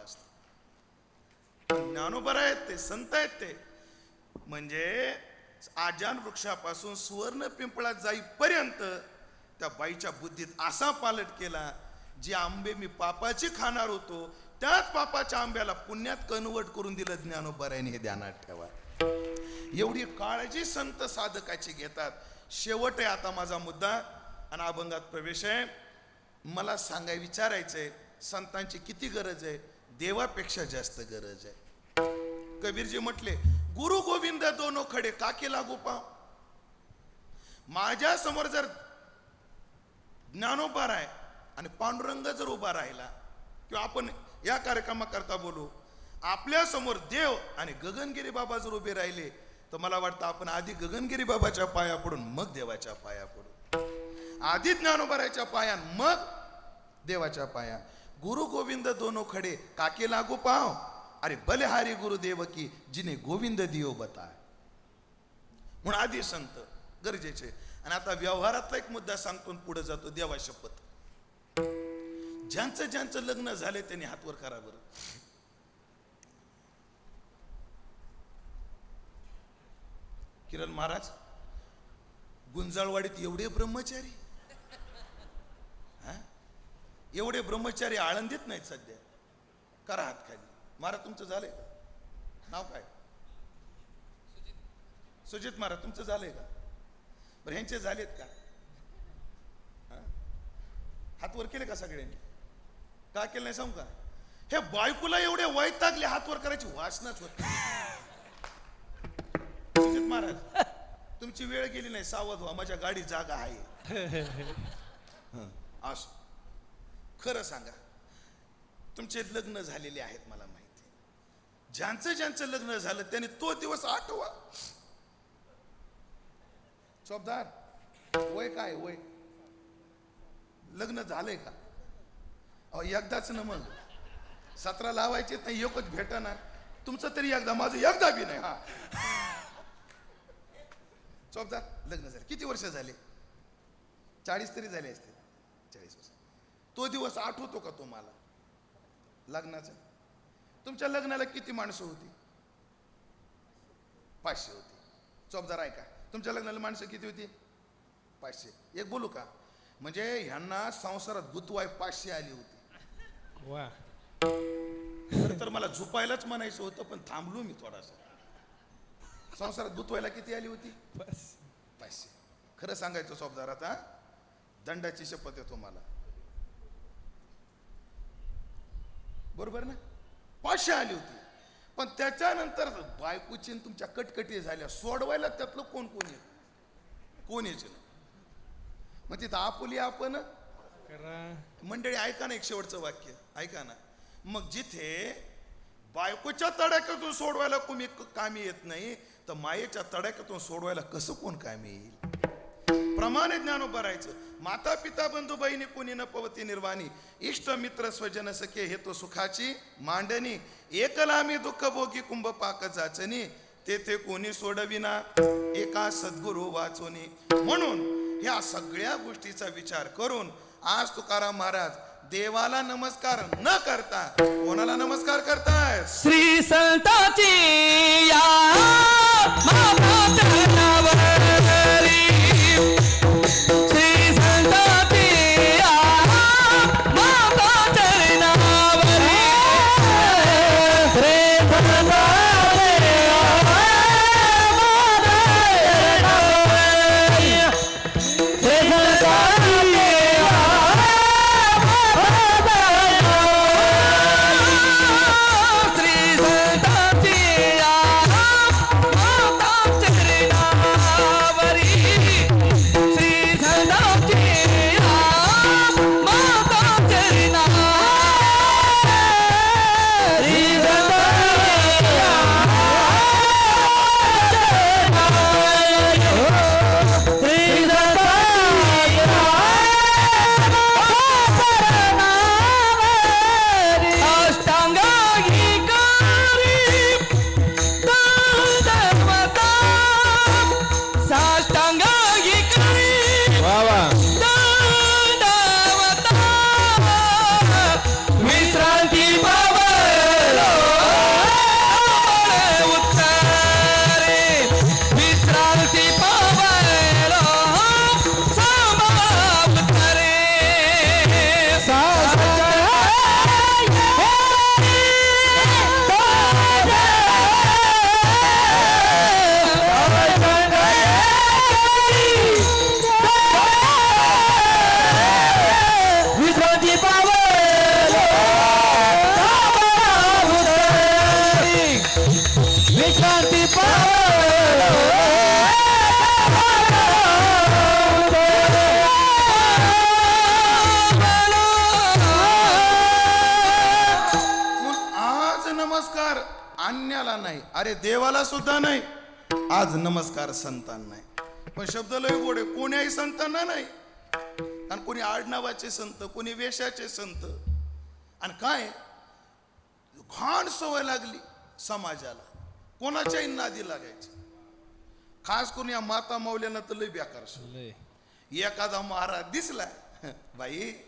असतं. ज्ञानोबा आहेत ते, संत आहेत ते, म्हणजे आजान वृक्षापासून सुवर्ण पिंपळात जाईपर्यंत त्या बाईच्या बुद्धीत असा पालट केला, जे आंबे मी पापाचे खाणार होतो त्याच पापाच्या आंब्याला पुण्यात कन्वर्ट करून दिलं ज्ञानोबारायने. हे ध्यानात ठेवा. एवढी काळजी संत साधकाची घेतात. शेवट आहे आता माझा मुद्दा आणि अभंगात प्रवेश आहे. मला विचारायचंय, संतांची किती गरज आहे? देवापेक्षा जास्त गरज आहे. कबीरजी म्हटले, गुरु गोविंद दोनो खडे काके लागू पाव. माझ्या समोर जर ज्ञानोबा आहे आणि पांडुरंग जर उभा राहिला, किंवा आपण या कार्यक्रमाकरता बोलू, आपल्या समोर देव आणि गगनगिरी बाबा जर उभे राहिले, तर मला वाटतं आपण आधी गगनगिरी बाबाच्या पाया पडून मग देवाच्या पाया पडू. आधी ज्ञानोबारायच्या पाया मग देवाच्या पाया. गुरु गोविंद दोनो खडे काके लागू पाव. अरे बलिहारी गुरुदेव की जिने गोविंद दियो बताय. म्हणून आधी संत गरजेचे. आणि आता व्यवहारातला एक मुद्दा सांगतो, पुढे जातो. देवा शपथ, ज्यांचं ज्यांचं लग्न झाले त्यांनी हातवर करा बरं. किरण महाराज, गुंजाळवाडीत एवढे ब्रह्मचारी, एवढे ब्रह्मचारी आळंदीत नाहीत सध्या. करा हात खाली. महाराज तुमचं झालंय का? नाव काय? सुजित महाराज तुमचं झालंय का? बरं, ह्यांचे झालेत का? हातवर केले का सगळ्यांनी? का केलं नाही सांगू का? हे बायकोला एवढे वैतागले हातवर करायची वासनाच होत. सुजित महाराज तुमची वेळ गेली नाही, सावध व्हा, माझ्या गाडी जागा आहे. असं खरं सांगा, तुमचे लग्न झालेले आहेत मला माहिती. ज्यांचं ज्यांचं लग्न झालं त्यांनी तो दिवस आठवा. चौबदार, वय काय? वय लग्न झालंय का? अहो एकदाच ना, मग 17 लावायचे नाही, एकच भेटा ना. तुमचं तरी एकदा, माझं एकदा बी नाही. हा चौबदार, लग्न झाले किती वर्ष झाले? 40 तरी झाले असते. 40 वर्ष. तो दिवस आठवतो का तुम्हाला लग्नाचा? तुमच्या लग्नाला किती माणसं होती? 500 होती. चौबदार ऐका, तुमच्या लग्नाला माणसं किती होती? 500. एक बोलू का? म्हणजे ह्यांना संसारात गुतवाय 500 आली होती. वा. तर मला झोपायलाच म्हणायचं होतं, पण थांबलो मी थोडासा. संसारात गुतवायला किती आली होती? 500. खरं सांगायचं चौबदार, आता दंडाची शपथ आहे तुम्हाला, बरोबर ना? 500 आली होती. पण त्याच्यानंतर बायकोची तुमच्या कटकटी झाल्या, सोडवायला त्यातलं कोण कोण येत? कोण यायचं ना. मग तिथं आपुली आपण मंडळी. ऐका ना, एक शेवटचं वाक्य ऐका ना. मग जिथे बायकोच्या तडाख्यातून सोडवायला कोणी कामी येत नाही, तर मायेच्या तडाख्यातून सोडवायला कसं कोण कामी येईल? प्रमाणे ज्ञानोबा राहायचं. माता पिता बंधू बहिणी कोणी न पवती निर्वाणी. इष्ट मित्र स्वजन सखे हेतु सुखाची मांडणी. एकला मी दुःख भोगी कुंभ पाक जाचनी. तेथे कोणी सोडविना एका सद्गुरु वाचोनी. म्हणून ह्या सगळ्या गोष्टीचा विचार करून आज तुकाराम महाराज देवाला नमस्कार न करता कोणाला नमस्कार करतायत? श्री संताची या माता चरणावरी. श्री संताची या माता चरणावरी. श्री संताची या माता चरणावरी. श्री संताची श्री संताची या माता नमस्कार अन्याला नाही, अरे देवाला सुद्धा नाही. आज नमस्कार संतांना नाही. पण शब्द लय गोड आहे. कोण्याही संतांना नाही. आणि कोणी आडनावाचे संत, कोणी वेशाचे संत. आणि काय घाण सवय लागली समाजाला, कोणाच्याही नादी लागायची. खास करून या माता माऊल्यांना तर लय बेकार सवय. एखादा महाराज दिसला बाई